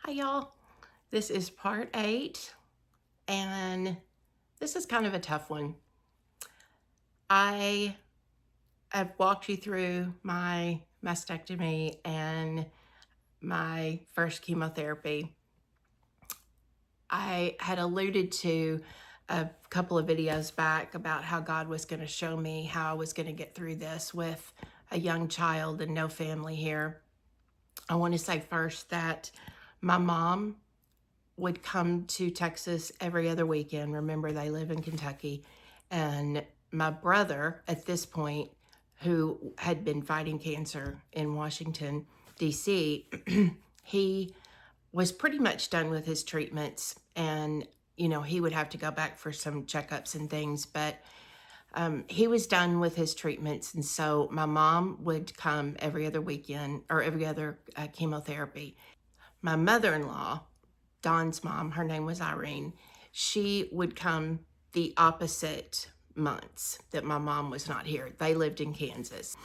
Hi, y'all. This is part 8, and this is kind of a tough one. I have walked you through my mastectomy and my first chemotherapy. I had alluded to a couple of videos back about how God was going to show me how I was going to get through this with a young child and no family here. I want to say first that my mom would come to Texas every other weekend. Remember, they live in Kentucky. And my brother, at this point, who had been fighting cancer in Washington, D.C., he was pretty much done with his treatments. And, he would have to go back for some checkups and things. But he was done with his treatments. And so my mom would come every other weekend or every other chemotherapy. My mother-in-law, Don's mom, her name was Irene, she would come the opposite months that my mom was not here. They lived in Kansas.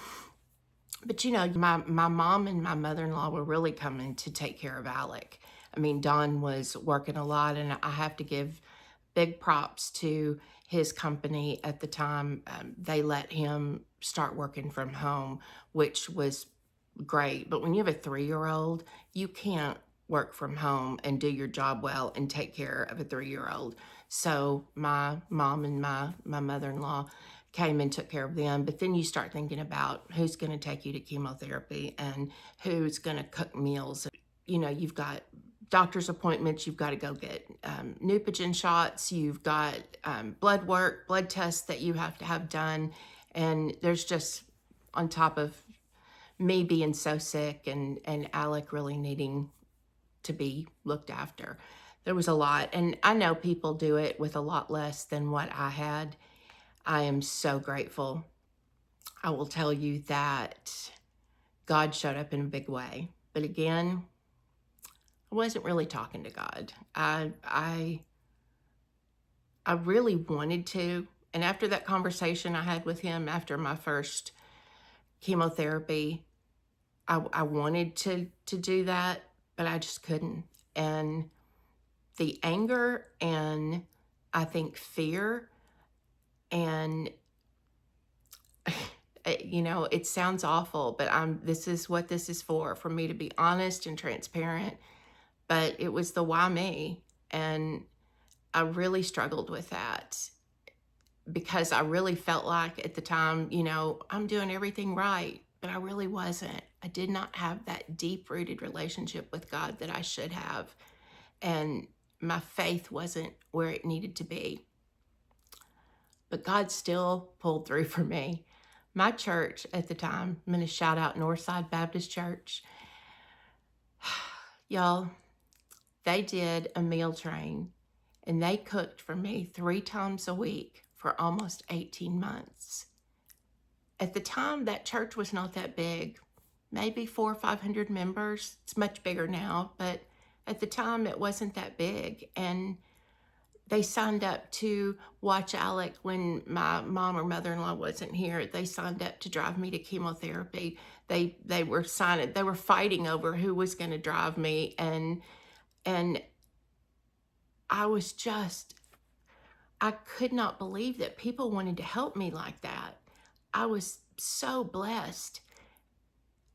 But my mom and my mother-in-law were really coming to take care of Alec. I mean, Don was working a lot, and I have to give big props to his company at the time. They let him start working from home, which was great. But when you have a 3-year-old, you can't work from home and do your job well and take care of a 3-year-old. So my mom and my mother-in-law came and took care of them. But then you start thinking about who's going to take you to chemotherapy and who's going to cook meals. You've got doctor's appointments, you've got to go get Neupogen shots, you've got blood tests that you have to have done. And there's just, on top of me being so sick and Alec really needing to be looked after, there was a lot. And I know people do it with a lot less than what I had. I am so grateful. I will tell you that God showed up in a big way. But again, I wasn't really talking to God. I really wanted to. And after that conversation I had with him after my first chemotherapy, I wanted to do that, but I just couldn't. And the anger and I think fear and it sounds awful, but this is what this is for me to be honest and transparent. But it was the why me. And I really struggled with that because I really felt like at the time, I'm doing everything right, but I really wasn't. I did not have that deep-rooted relationship with God that I should have. And my faith wasn't where it needed to be. But God still pulled through for me. My church at the time, I'm going to shout out Northside Baptist Church. Y'all, they did a meal train and they cooked for me 3 times a week for almost 18 months. At the time, that church was not that big, maybe 400 or 500 members. It's much bigger now, but at the time it wasn't that big. And they signed up to watch Alec when my mom or mother-in-law wasn't here. They signed up to drive me to chemotherapy. They were fighting over who was going to drive me. And I was I could not believe that people wanted to help me like that. I was so blessed.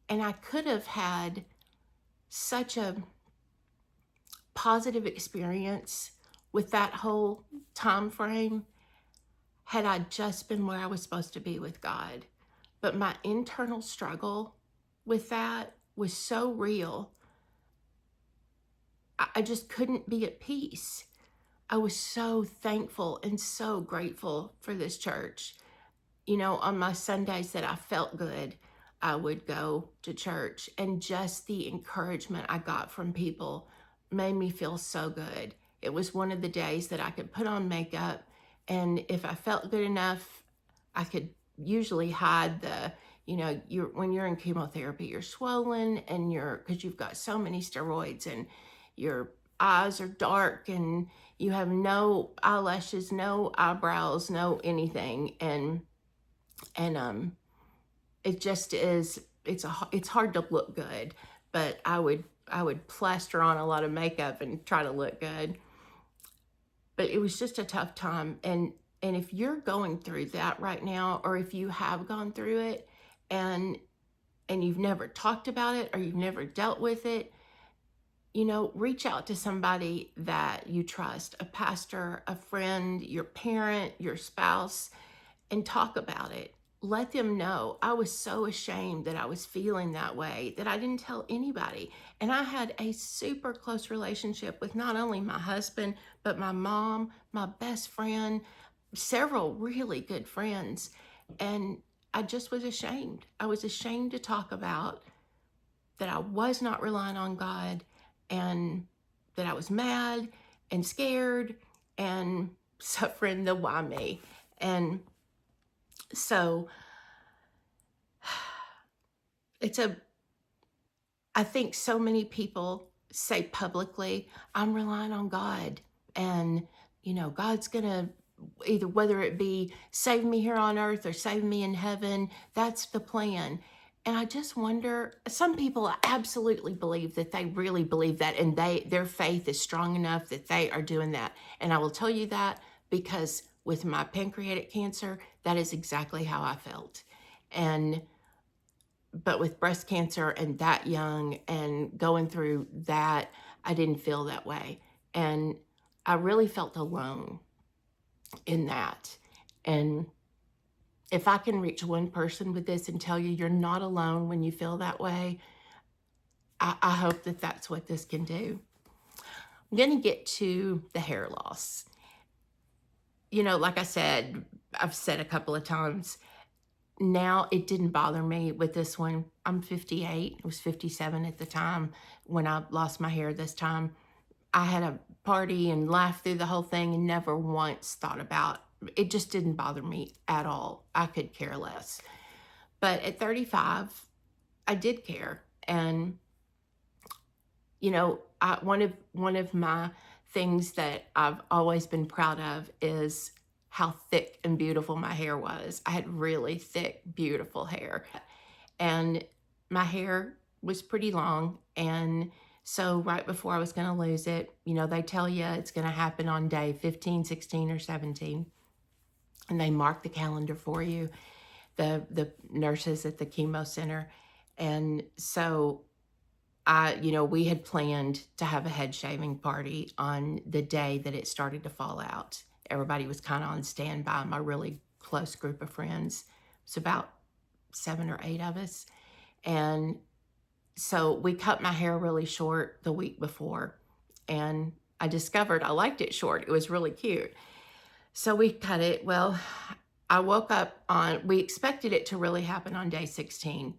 And I could have had such a positive experience with that whole time frame had I just been where I was supposed to be with God. But my internal struggle with that was so real. I just couldn't be at peace. I was so thankful and so grateful for this church. On my Sundays that I felt good, I would go to church, and just the encouragement I got from people made me feel so good. It was one of the days that I could put on makeup, and if I felt good enough, I could usually hide when you're in chemotherapy, you're swollen and because you've got so many steroids and your eyes are dark and you have no eyelashes, no eyebrows, no anything. And it just is, it's hard to look good, but I would would plaster on a lot of makeup and try to look good. But it was just a tough time. And if you're going through that right now, or if you have gone through it and you've never talked about it or you've never dealt with it, reach out to somebody that you trust, a pastor, a friend, your parent, your spouse, and talk about it. Let them know. I was so ashamed that I was feeling that way that I didn't tell anybody. And I had a super close relationship with not only my husband, but my mom, my best friend, several really good friends. And I just was ashamed. I was ashamed to talk about that I was not relying on God, and that I was mad and scared and suffering the why me. And so I think so many people say publicly, I'm relying on God, and, God's going to either, whether it be save me here on earth or save me in heaven, that's the plan. And I just wonder, some people absolutely believe that they really believe that, and their faith is strong enough that they are doing that. And I will tell you that because with my pancreatic cancer, that is exactly how I felt. But with breast cancer and that young and going through that, I didn't feel that way. And I really felt alone in that. And if I can reach one person with this and tell you you're not alone when you feel that way, I hope that that's what this can do. I'm going to get to the hair loss. Like I said, I've said a couple of times, now it didn't bother me with this one. I'm 58. I was 57 at the time when I lost my hair this time. I had a party and laughed through the whole thing and never once thought about it. Just didn't bother me at all. I could care less. But at 35, I did care. And one of my things that I've always been proud of is how thick and beautiful my hair was. I had really thick, beautiful hair. And my hair was pretty long. And so right before I was going to lose it, they tell you it's going to happen on day 15, 16, or 17. And they mark the calendar for you, the nurses at the chemo center. And so we had planned to have a head shaving party on the day that it started to fall out. Everybody was kind of on standby, my really close group of friends. It's about 7 or 8 of us. And so we cut my hair really short the week before. And I discovered I liked it short. It was really cute. So we cut it. Well, I woke up we expected it to really happen on day 16.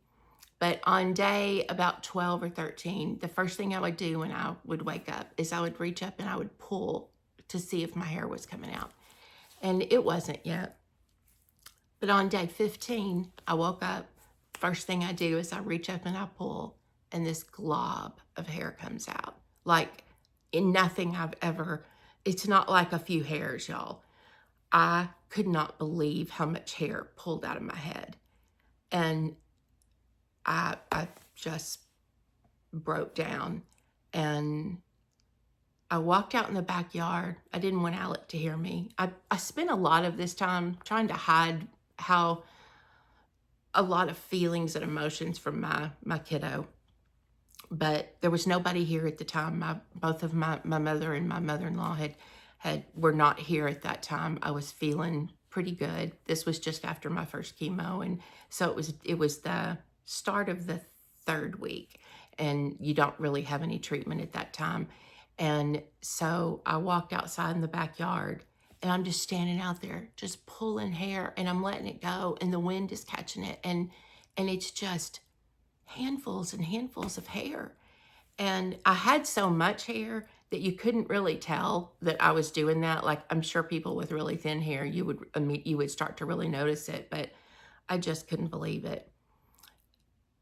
But on day about 12 or 13, the first thing I would do when I would wake up is I would reach up and I would pull to see if my hair was coming out. And it wasn't yet. But on day 15, I woke up. First thing I do is I reach up and I pull, and this glob of hair comes out. Like in nothing I've ever, it's not like a few hairs, y'all. I could not believe how much hair pulled out of my head. And I just broke down, and I walked out in the backyard. I didn't want Alec to hear me. I spent a lot of this time trying to hide a lot of feelings and emotions from my kiddo. But there was nobody here at the time. Both of my mother and my mother-in-law were not here at that time. I was feeling pretty good. This was just after my first chemo, and so it was the start of the 3rd week, and you don't really have any treatment at that time. And so I walked outside in the backyard, and I'm just standing out there just pulling hair, and I'm letting it go, and the wind is catching it, and it's just handfuls and handfuls of hair. And I had so much hair that you couldn't really tell that I was doing that. Like, I'm sure people with really thin hair, you would start to really notice it, but I just couldn't believe it,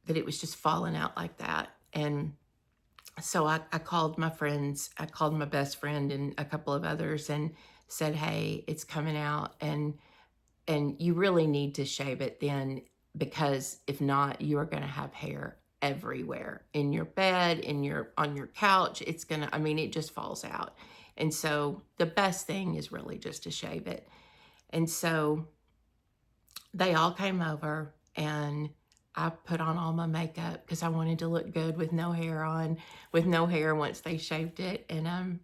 that it was just falling out like that. And so I called my friends. I called my best friend and a couple of others and said, hey, it's coming out, and you really need to shave it then, because if not, you are going to have hair everywhere, in your bed, on your couch. It's gonna, I mean, it just falls out. And so the best thing is really just to shave it. And so they all came over, and I put on all my makeup because I wanted to look good with no hair on, with no hair once they shaved it. And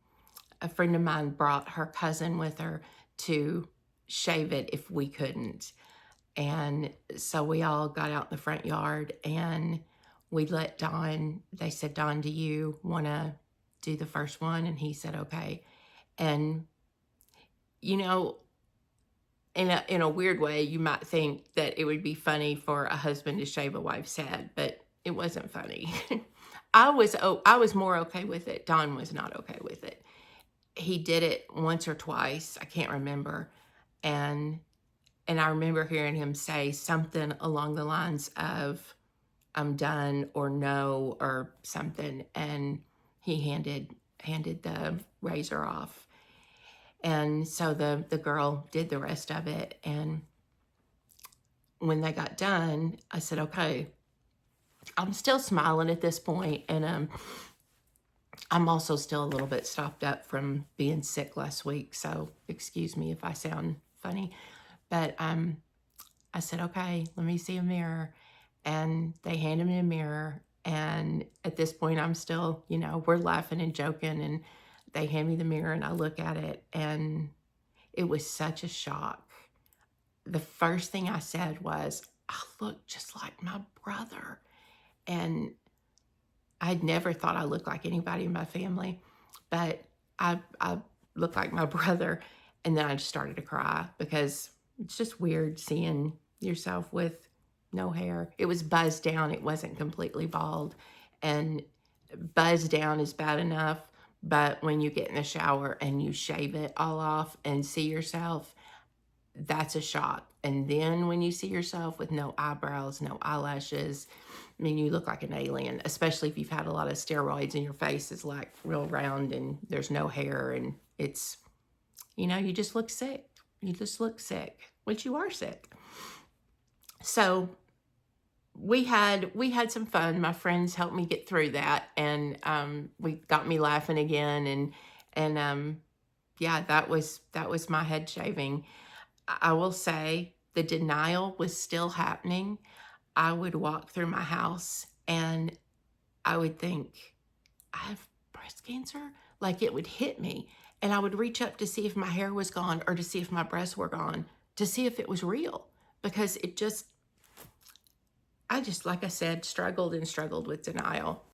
a friend of mine brought her cousin with her to shave it if we couldn't. And so we all got out in the front yard, and we let Don, they said, Don, do you want to do the first one? And he said, okay. And, you know, in a weird way, you might think that it would be funny for a husband to shave a wife's head, but it wasn't funny. I was more okay with it. Don was not okay with it. He did it once or twice, I can't remember. And I remember hearing him say something along the lines of, I'm done, or no, or something. And he handed the razor off. And so the girl did the rest of it. And when they got done, I said, okay, I'm still smiling at this point, and I'm also still a little bit stopped up from being sick last week, so excuse me if I sound funny. But I said, okay, let me see a mirror. And they handed me a mirror. And at this point, I'm still, you know, we're laughing and joking. And they hand me the mirror, and I look at it, and it was such a shock. The first thing I said was, I look just like my brother. And I'd never thought I looked like anybody in my family, but I looked like my brother. And then I just started to cry because it's just weird seeing yourself with no hair. It was buzzed down. It wasn't completely bald. And buzzed down is bad enough, but when you get in the shower and you shave it all off and see yourself, that's a shock. And then when you see yourself with no eyebrows, no eyelashes, I mean, you look like an alien, especially if you've had a lot of steroids and your face is like real round and there's no hair, and it's, you know, you just look sick. You just look sick, which you are sick. So we had some fun. My friends helped me get through that, and we got me laughing again, and yeah, that was my head shaving. I will say the denial was still happening. I would walk through my house and I would think, I have breast cancer? Like, it would hit me. And I would reach up to see if my hair was gone, or to see if my breasts were gone, to see if it was real. Because I just, like I said, struggled with denial.